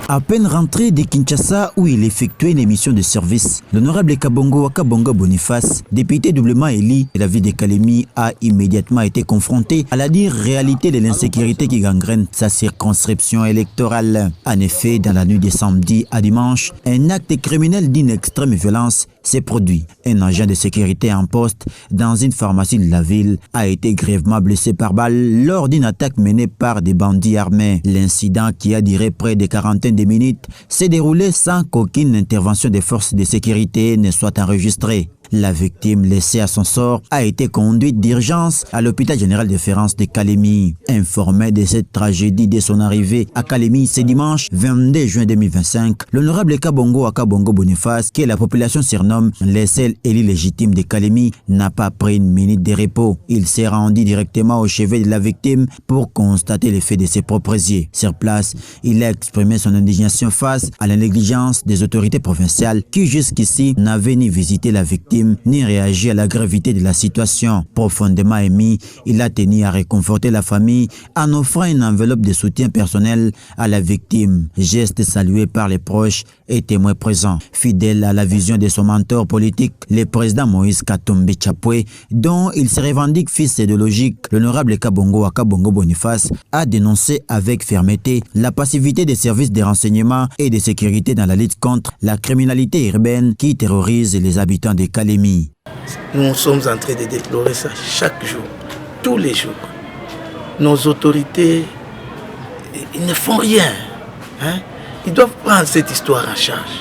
À peine rentré de Kinshasa où il effectuait une émission de service, l'honorable Kabongo Wakabongo Boniface, député doublement élu de la ville de Kalemi, a immédiatement été confronté à la dure réalité de l'insécurité qui gangrène sa circonscription électorale. En effet, dans la nuit de samedi à dimanche, un acte criminel d'une extrême violence s'est produit. Un agent de sécurité en poste dans une pharmacie de la ville a été grièvement blessé par balle lors d'une attaque menée par des bandits armés. L'incident, qui a duré près de quarantaine de minutes, s'est déroulé sans qu'aucune intervention des forces de sécurité ne soit enregistrée. La victime, laissée à son sort, a été conduite d'urgence à l'hôpital général de référence de Kalemi. Informé de cette tragédie dès son arrivée à Kalemi ce dimanche 22 juin 2025, l'honorable Kabongo Wakabongo Boniface, que la population surnomme les seuls élus légitimes de Kalemi, n'a pas pris une minute de repos. Il s'est rendu directement au chevet de la victime pour constater les faits de ses propres yeux. Sur place, il a exprimé son indignation face à la négligence des autorités provinciales qui jusqu'ici n'avaient ni visité la victime ni réagi à la gravité de la situation. Profondément ému, il a tenu à réconforter la famille en offrant une enveloppe de soutien personnel à la victime. Geste salué par les proches et témoins présents. Fidèle à la vision de son mentor politique, le président Moïse Katumbi Chapwe, dont il se revendique fils idéologique, l'honorable Kabongo Wakabongo Boniface a dénoncé avec fermeté la passivité des services de renseignement et de sécurité dans la lutte contre la criminalité urbaine qui terrorise les habitants de Kalemi. Nous sommes en train de déplorer ça chaque jour, tous les jours. Nos autorités, ils ne font rien. Ils doivent prendre cette histoire en charge.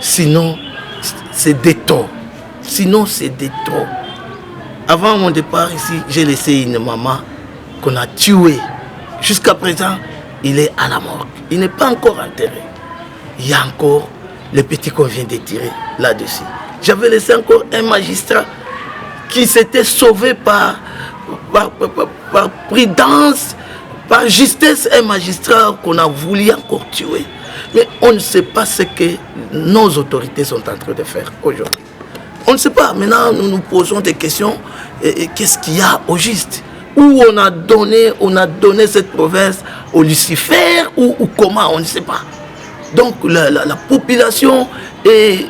Sinon, c'est des torts. Avant mon départ ici, j'ai laissé une maman qu'on a tuée. Jusqu'à présent, il est à la morgue. Il n'est pas encore enterré. Il y a encore le petit qu'on vient de tirer là-dessus. J'avais laissé encore un magistrat qui s'était sauvé par prudence, par justesse, un magistrat qu'on a voulu encore tuer. Mais on ne sait pas ce que nos autorités sont en train de faire aujourd'hui. On ne sait pas. Maintenant, nous nous posons des questions. Qu'est-ce qu'il y a au juste? Où on a donné cette province au Lucifer ou comment? On ne sait pas. Donc la population est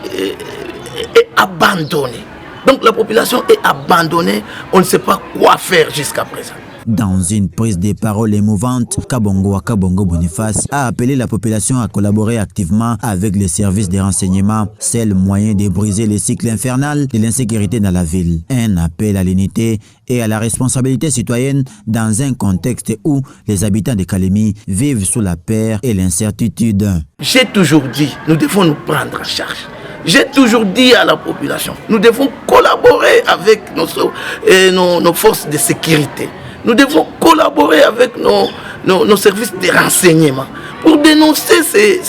abandonnée. On ne sait pas quoi faire jusqu'à présent. Dans une prise de parole émouvante, Kabongo Wakabongo Boniface a appelé la population à collaborer activement avec les services de renseignement, seul moyen de briser le cycle infernal de l'insécurité dans la ville. Un appel à l'unité et à la responsabilité citoyenne dans un contexte où les habitants de Kalemi vivent sous la peur et l'incertitude. J'ai toujours dit, nous devons nous prendre en charge. J'ai toujours dit à la population, nous devons collaborer avec nos forces de sécurité. Nous devons collaborer avec nos services de renseignement pour dénoncer ces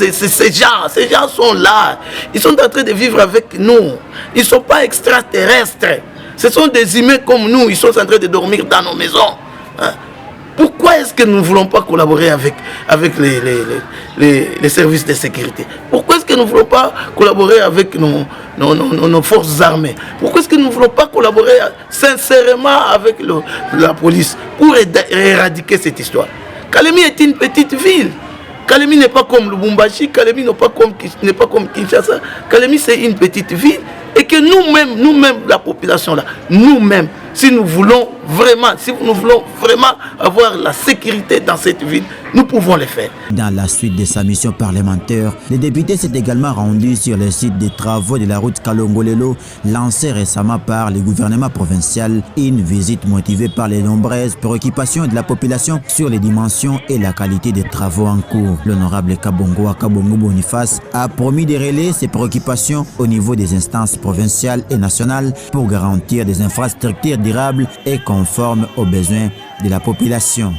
gens. Ces gens sont là. Ils sont en train de vivre avec nous. Ils ne sont pas extraterrestres. Ce sont des humains comme nous. Ils sont en train de dormir dans nos maisons. Pourquoi est-ce que nous ne voulons pas collaborer avec les services de sécurité? Pourquoi est-ce que nous ne voulons pas collaborer avec nos forces armées? Pourquoi est-ce que nous ne voulons pas collaborer sincèrement avec la police pour éradiquer cette histoire? Kalemi est une petite ville. Kalemi n'est pas comme Lubumbashi, Kalemi n'est pas comme Kinshasa. Kalemi, c'est une petite ville. Et que nous-mêmes, la population là, nous-mêmes, si nous voulons vraiment avoir la sécurité dans cette ville, nous pouvons le faire. Dans la suite de sa mission parlementaire, le député s'est également rendu sur le site des travaux de la route Kalongolelo, lancée récemment par le gouvernement provincial, une visite motivée par les nombreuses préoccupations de la population sur les dimensions et la qualité des travaux en cours. L'honorable Kabongo Wakabongo Boniface a promis de relayer ses préoccupations au niveau des instances provinciales et nationales pour garantir des infrastructures durables et conformes aux besoins de la population.